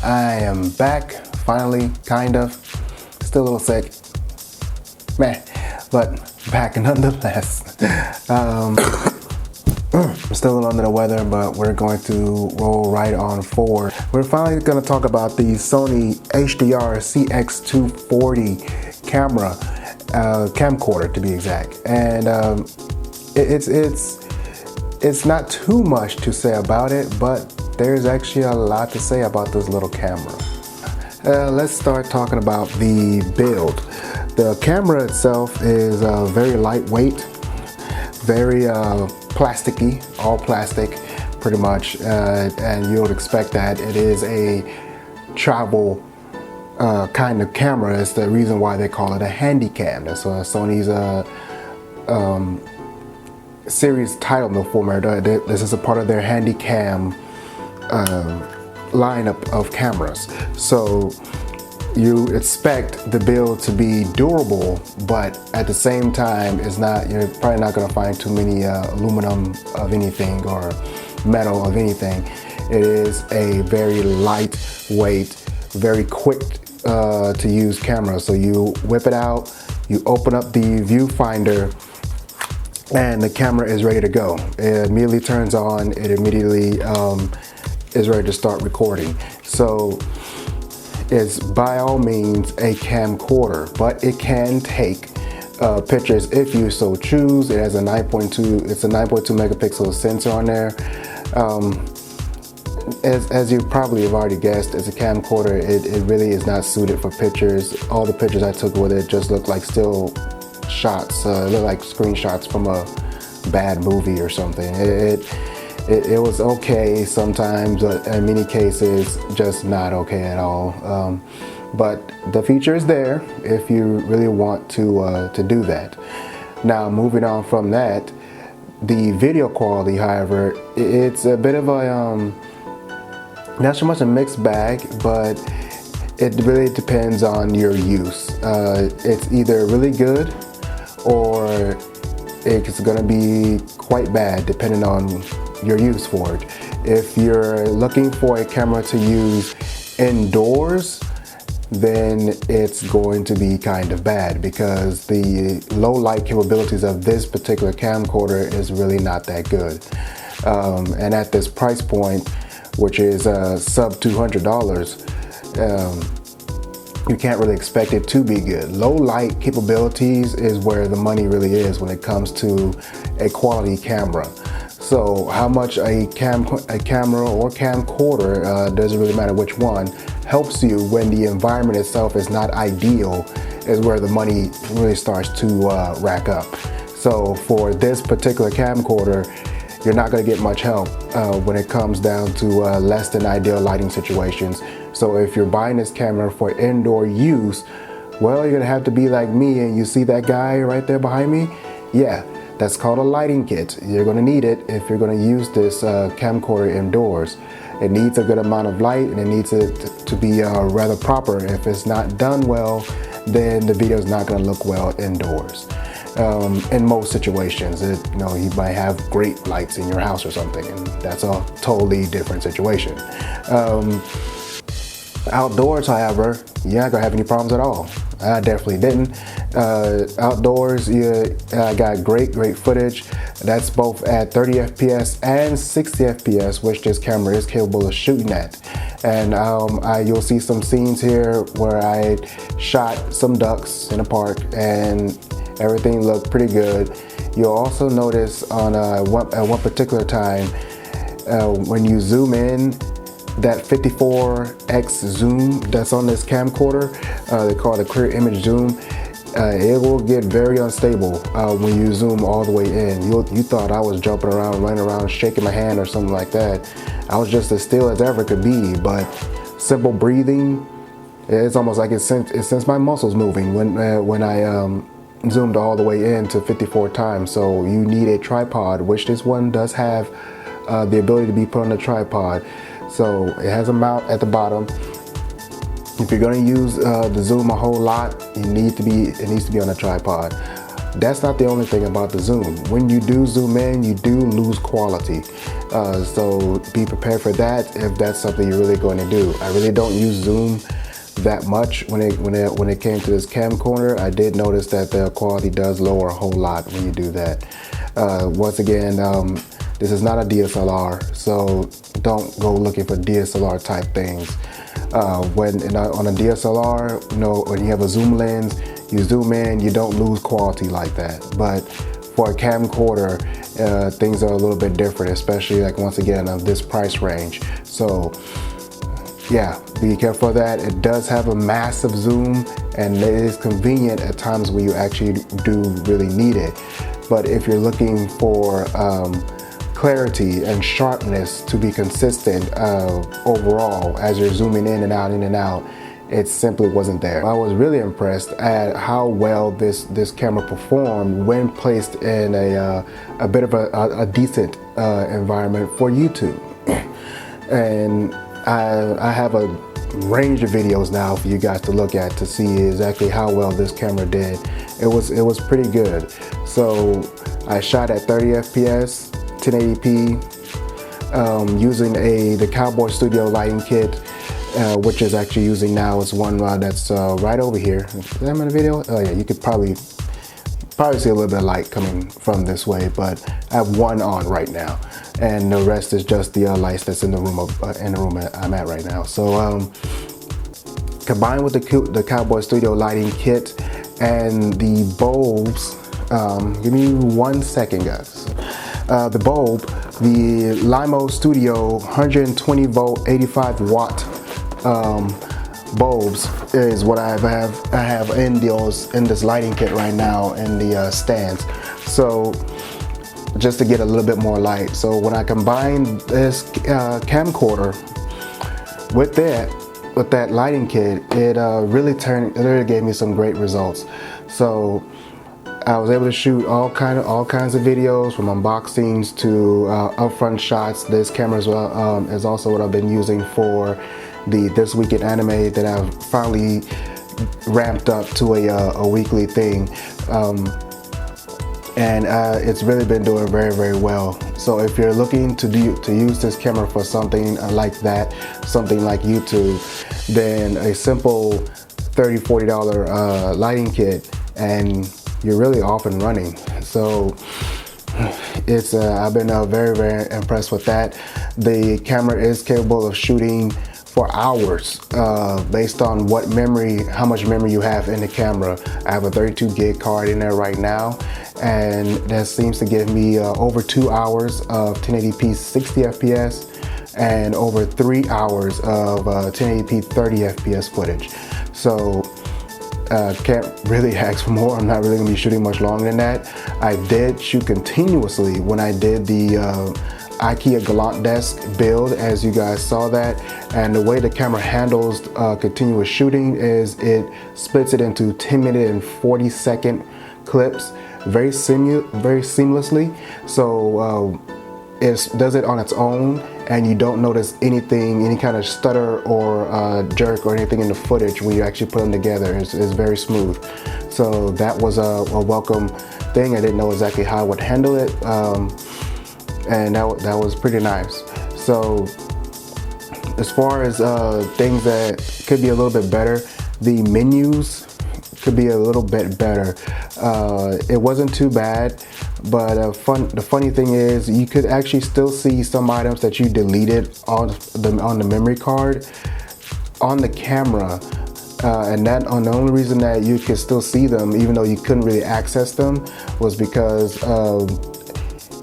I am back, finally, kind of. Still a little sick, meh, but back nonetheless. I'm still a little under the weather, but we're going to roll right on forward. We're finally going to talk about the Sony HDR CX240 camera, camcorder to be exact. And it's not too much to say about it, but there's actually a lot to say about this little camera. Let's start talking about the build. The camera itself is very lightweight, very plasticky, all plastic pretty much, and you would expect that. It is a travel kind of camera. It's the reason why they call it a handy cam. That's Sony's series title no format. This is a part of their handy cam lineup of cameras. So you expect the build to be durable, but at the same time, you're probably not going to find too many aluminum of anything or metal of anything. It is a very lightweight, very quick to use camera. So you whip it out, you open up the viewfinder, and the camera is ready to go. It immediately turns on, it immediately is ready to start recording. So it's by all means a camcorder, but it can take pictures if you so choose. It has a 9.2 megapixel sensor on there. As you probably have already guessed, as a camcorder, it really is not suited for pictures. All the pictures I took with it just look like still shots, look like screenshots from a bad movie or something. It was okay sometimes, but in many cases, just not okay at all. But the feature is there if you really want to do that. Now, moving on from that, the video quality, however, it's a bit of a not so much a mixed bag, but it really depends on your use. It's either really good or it's gonna be quite bad depending on your use for it. If you're looking for a camera to use indoors, then it's going to be kind of bad because the low light capabilities of this particular camcorder is really not that good. And at this price point, which is sub $200, you can't really expect it to be good. Low light capabilities is where the money really is when it comes to a quality camera. So how much a camera or camcorder, doesn't really matter which one, helps you when the environment itself is not ideal is where the money really starts to rack up. So for this particular camcorder, you're not going to get much help when it comes down to less than ideal lighting situations. So if you're buying this camera for indoor use, well, you're going to have to be like me, and you see that guy right there behind me? Yeah. That's called a lighting kit. You're going to need it if you're going to use this camcorder indoors. It needs a good amount of light, and it needs it to be rather proper. If it's not done well, then the video is not going to look well indoors. In most situations, you might have great lights in your house or something, and that's a totally different situation. Outdoors, however, you're not going to have any problems at all. I definitely didn't. Outdoors, I got great footage. That's both at 30 FPS and 60 FPS, which this camera is capable of shooting at. And you'll see some scenes here where I shot some ducks in a park, and everything looked pretty good. You'll also notice at one particular time, when you zoom in, that 54x zoom that's on this camcorder, they call it a clear image zoom, it will get very unstable when you zoom all the way in. You thought I was jumping around, running around, shaking my hand or something like that. I was just as still as ever could be, but simple breathing, it's almost like it sensed my muscles moving when I zoomed all the way in to 54 times. So you need a tripod, which this one does have the ability to be put on a tripod. So it has a mount at the bottom. If you're going to use the zoom a whole lot, it needs to be on a tripod. That's not the only thing about the zoom. When you do zoom in, you do lose quality. So be prepared for that if that's something you're really going to do. I really don't use zoom that much when it came to this camcorder. I did notice that the quality does lower a whole lot when you do that. Once again, this is not a DSLR, so don't go looking for DSLR type things. On a DSLR, when you have a zoom lens, you zoom in, you don't lose quality like that. But for a camcorder, things are a little bit different, especially like once again of this price range. So yeah, be careful of that. It does have a massive zoom and it is convenient at times when you actually do really need it. But if you're looking for clarity and sharpness to be consistent overall as you're zooming in and out, it simply wasn't there. I was really impressed at how well this camera performed when placed in a bit of a decent environment for YouTube. And I have a range of videos now for you guys to look at to see exactly how well this camera did. It was pretty good. So I shot at 30 FPS, 1080p, using the Cowboy Studio lighting kit, which is actually using now is one that's right over here. Is that in the video? Oh yeah, you could probably see a little bit of light coming from this way, but I have one on right now, and the rest is just the lights that's in the room I'm at right now. So combined with the Cowboy Studio lighting kit and the bulbs, give me 1 second, guys. The bulb, the Limo Studio 120 volt 85 watt bulbs is what I have in this lighting kit right now in the stands. So just to get a little bit more light. So when I combined this camcorder with that lighting kit, it really gave me some great results. So I was able to shoot all kinds of videos, from unboxings to upfront shots. This camera as well is also what I've been using for the This Week in Anime that I've finally ramped up to a weekly thing, and it's really been doing very, very well. So if you're looking to use this camera for something like that, something like YouTube, then a simple $30–40 lighting kit and you're really off and running. So it's I've been very, very impressed with that. The camera is capable of shooting for hours based on how much memory you have in the camera. I have a 32 gig card in there right now, and that seems to give me over 2 hours of 1080p 60 FPS and over 3 hours of 1080p 30 FPS footage. So can't really ask for more. I'm not really gonna be shooting much longer than that. I did shoot continuously when I did the IKEA Galant Desk build, as you guys saw that. And the way the camera handles continuous shooting is it splits it into 10-minute and 40-second clips very seamlessly. So it does it on its own, and you don't notice any kind of stutter or jerk or anything in the footage when you actually put them together. It's very smooth. So that was a welcome thing. I didn't know exactly how I would handle it, and that was pretty nice. So as far as things that could be a little bit better, the menus could be a little bit better. It wasn't too bad, but the funny thing is you could actually still see some items that you deleted on the memory card on the camera, and the only reason that you could still see them even though you couldn't really access them was because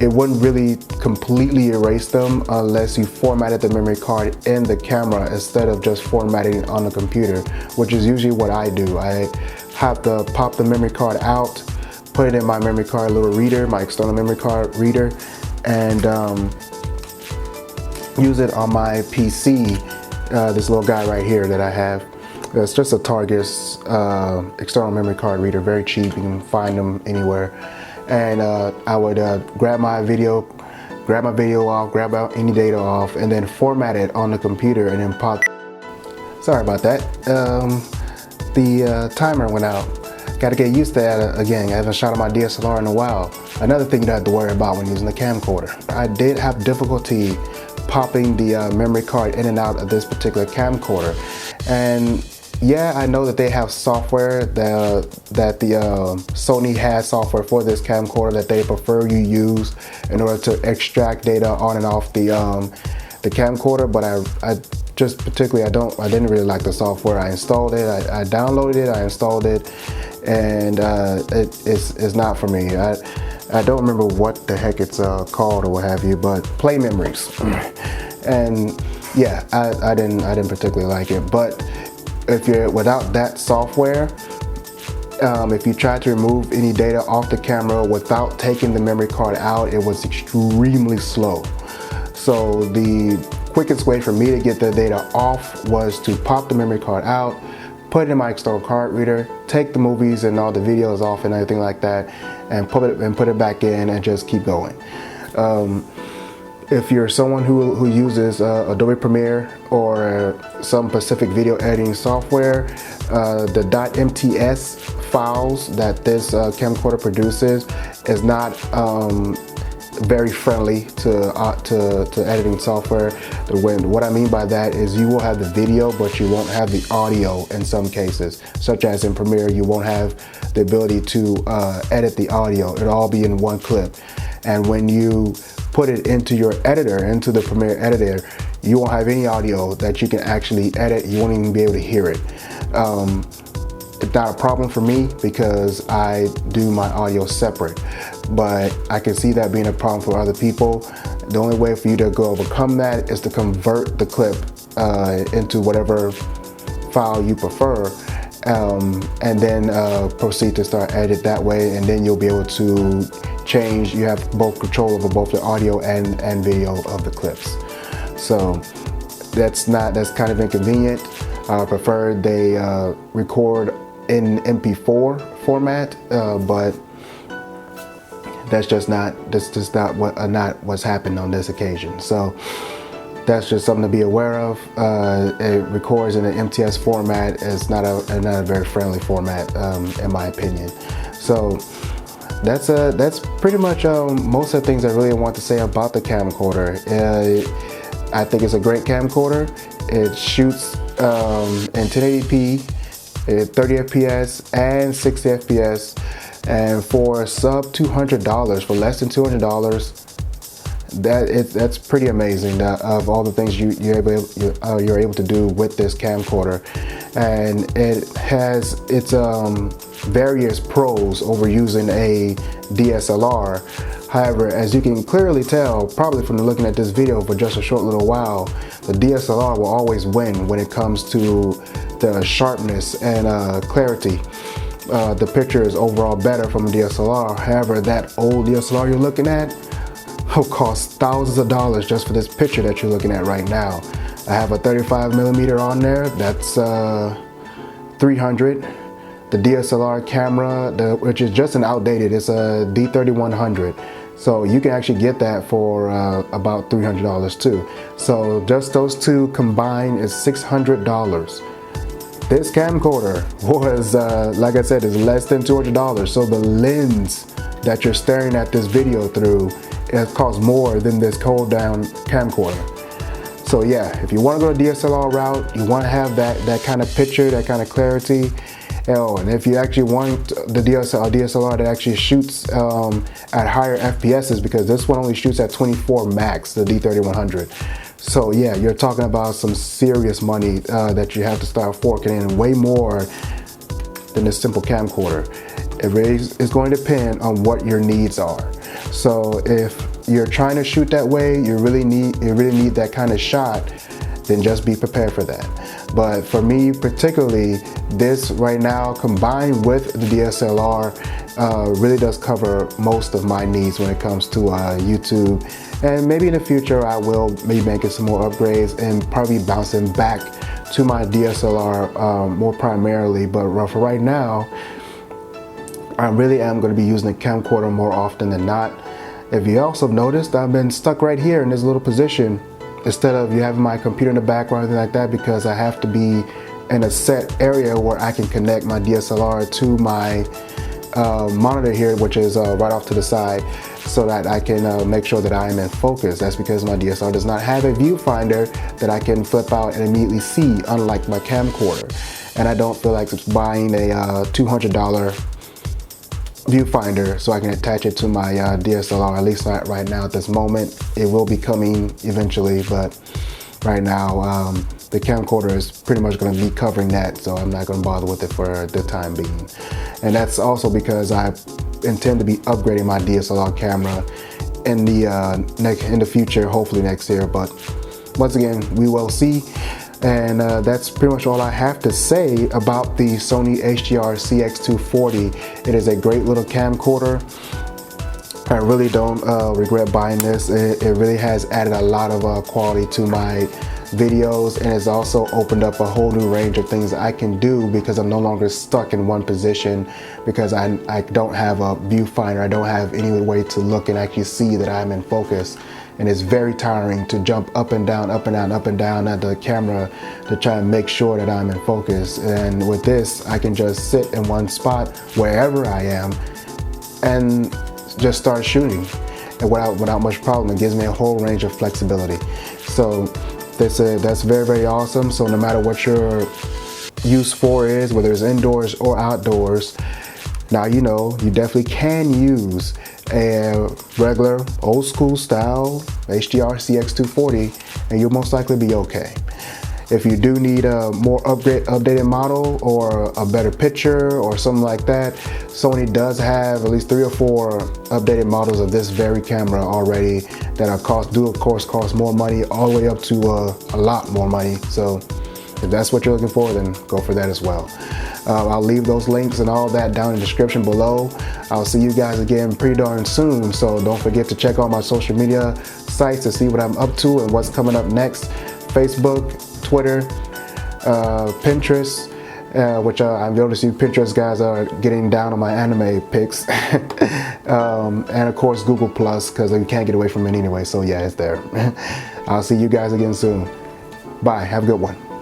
it wouldn't really completely erase them unless you formatted the memory card in the camera instead of just formatting it on the computer, which is usually what I do. I have to pop the memory card out, put it in my memory card little reader, my external memory card reader, and use it on my PC, this little guy right here that I have. It's just a Targus external memory card reader, very cheap, you can find them anywhere. And I would grab my video off, grab out any data off, and then format it on the computer and then pop. Sorry about that. The timer went out. Got to get used to that again. I haven't shot on my DSLR in a while. Another thing you don't have to worry about when using the camcorder. I did have difficulty popping the memory card in and out of this particular camcorder, and yeah, I know that they have software that the Sony has software for this camcorder that they prefer you use in order to extract data on and off the camcorder, but I just particularly I didn't really like the software. I installed it, I downloaded it, I installed it, and it's not for me. I don't remember what the heck it's called or what have you, but Play Memories. And yeah, I didn't particularly like it. But if you're without that software, if you try to remove any data off the camera without taking the memory card out, it was extremely slow. So the quickest way for me to get the data off was to pop the memory card out, put it in my external card reader, take the movies and all the videos off and everything like that, and put it back in and just keep going. If you're someone who uses Adobe Premiere or some specific video editing software, the .mts files that this camcorder produces is not very friendly to editing software. What I mean by that is you will have the video, but you won't have the audio in some cases, such as in Premiere, you won't have the ability to edit the audio. It'll all be in one clip. And when you put it into your editor, into the Premiere editor, you won't have any audio that you can actually edit. You won't even be able to hear it. It's not a problem for me because I do my audio separate, but I can see that being a problem for other people. The only way for you to go overcome that is to convert the clip into whatever file you prefer, and then proceed to start edit that way, and then you'll be able to change. You have both control over both the audio and video of the clips. So that's kind of inconvenient. I prefer they record in MP4 format, but that's just not what's happened on this occasion. So that's just something to be aware of. It records in an MTS format. It's not a very friendly format, in my opinion. So that's pretty much most of the things I really want to say about the camcorder. I think it's a great camcorder. It shoots in 1080p, 30 FPS and 60 FPS, and for sub $200, for less than $200, that's pretty amazing. Of all the things you're able to do with this camcorder, and it has its various pros over using a DSLR. However, as you can clearly tell, probably from looking at this video for just a short little while, the DSLR will always win when it comes to the sharpness and clarity. The picture is overall better from a DSLR. However, that old DSLR you're looking at will cost thousands of dollars just for this picture that you're looking at right now. I have a 35mm on there. That's $300. The DSLR camera, which is just an outdated, it's a D3100. So you can actually get that for about $300 too. So just those two combined is $600. This camcorder was, like I said, is less than $200. So the lens that you're staring at this video through, it costs more than this cold down camcorder. So yeah, if you want to go the DSLR route, you want to have that kind of picture, that kind of clarity. Oh, and if you actually want the DSLR that actually shoots at higher FPSs, because this one only shoots at 24 max, the D3100. So yeah, you're talking about some serious money that you have to start forking in, way more than a simple camcorder. It really is going to depend on what your needs are. So if you're trying to shoot that way, you really need that kind of shot, then just be prepared for that. But for me particularly, this right now combined with the DSLR really does cover most of my needs when it comes to YouTube. And maybe in the future I will be making some more upgrades and probably bouncing back to my DSLR more primarily. But for right now, I really am going to be using the camcorder more often than not. If you also noticed, I've been stuck right here in this little position instead of you having my computer in the background or anything like that, because I have to be in a set area where I can connect my DSLR to my monitor here, which is right off to the side, so that I can make sure that I am in focus. That's because my DSLR does not have a viewfinder that I can flip out and immediately see, unlike my camcorder. And I don't feel like buying a $200 viewfinder so I can attach it to my DSLR, at least not right now at this moment. It will be coming eventually, but right now the camcorder is pretty much going to be covering that, so I'm not going to bother with it for the time being. And that's also because I intend to be upgrading my DSLR camera in the future, hopefully next year, but once again, we will see. And that's pretty much all I have to say about the Sony HDR CX240. It is a great little camcorder. I really don't regret buying this. It really has added a lot of quality to my videos, and it's also opened up a whole new range of things I can do because I'm no longer stuck in one position, because I don't have a viewfinder. I don't have any way to look and actually see that I'm in focus. And it's very tiring to jump up and down, up and down, up and down at the camera to try and make sure that I'm in focus. And with this, I can just sit in one spot wherever I am and just start shooting, and without much problem. It gives me a whole range of flexibility. So that's very, very awesome. So no matter what your use for is, whether it's indoors or outdoors, now you know you definitely can use a regular old school style HDR CX240 and you'll most likely be okay. If you do need a more updated model or a better picture or something like that, Sony does have at least 3 or 4 updated models of this very camera already that do of course cost more money, all the way up to a lot more money. So if that's what you're looking for, then go for that as well. I'll leave those links and all that down in the description below. I'll see you guys again pretty darn soon, so don't forget to check out my social media sites to see what I'm up to and what's coming up next. Facebook, Twitter, Pinterest, which I'm able to see Pinterest guys are getting down on my anime pics. And of course Google Plus, because you can't get away from it anyway, so yeah, it's there. I'll see you guys again soon. Bye, have a good one.